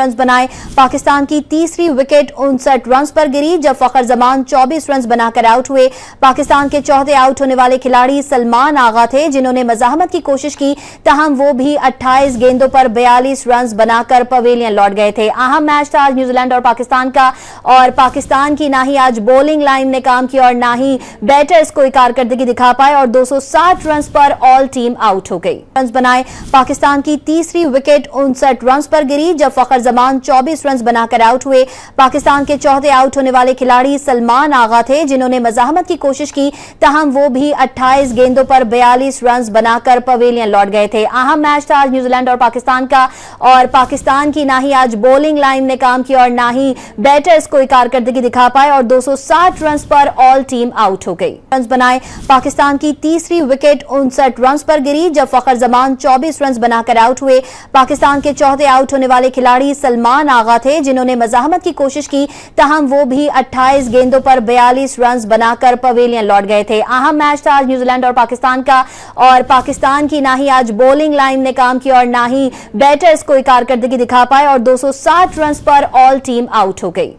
Run बनाए। पाकिस्तान की तीसरी विकेट 59 रन पर गिरी जब फखर जमान 24 रन बनाकर आउट हुए। पाकिस्तान के चौथे आउट होने वाले खिलाड़ी सलमान आगा थे, जिन्होंने मजाहमत की कोशिश की, ताहम वो भी 28 गेंदों पर 42 रन बनाकर पवेलियन लौट गए थे। अहम मैच था आज न्यूजीलैंड और पाकिस्तान का, और पाकिस्तान की ना ही आज बॉलिंग लाइन ने काम किया और ना ही बैटर्स कोई कारकर्दगी दिखा पाए और 260 रन पर ऑल टीम आउट हो गई। रन बनाए। पाकिस्तान की तीसरी विकेट 59 रन पर गिरी जब फखर जमान 24 रन बनाकर आउट हुए। पाकिस्तान के चौथे आउट होने वाले खिलाड़ी सलमान आगा थे, जिन्होंने मजाहमत की कोशिश की, ताहम वो भी 28 गेंदों पर 42 रन बनाकर पवेलियन लौट गए थे। अहम मैच था आज न्यूजीलैंड और पाकिस्तान का, और पाकिस्तान की ना ही आज बॉलिंग लाइन ने काम किया और ना ही बैटर्स कोई कारकर्दगी दिखा पाए और 260 रन पर ऑल टीम आउट हो गई। रन बनाए। पाकिस्तान की तीसरी विकेट 59 रन पर गिरी जब फखर जमान 24 रन बनाकर आउट हुए। पाकिस्तान के चौथे आउट होने वाले खिलाड़ी सलमान आगा थे, जिन्होंने मजाहमत की कोशिश की, ताहम वो भी 28 गेंदों पर 42 रन बनाकर पवेलियन लौट गए थे। अहम मैच था आज न्यूजीलैंड और पाकिस्तान का, और पाकिस्तान की ना ही आज बॉलिंग लाइन ने काम किया और ना ही बैटर्स कोई कारकर्दगी दिखा पाए और 260 रन पर ऑल टीम आउट हो गई।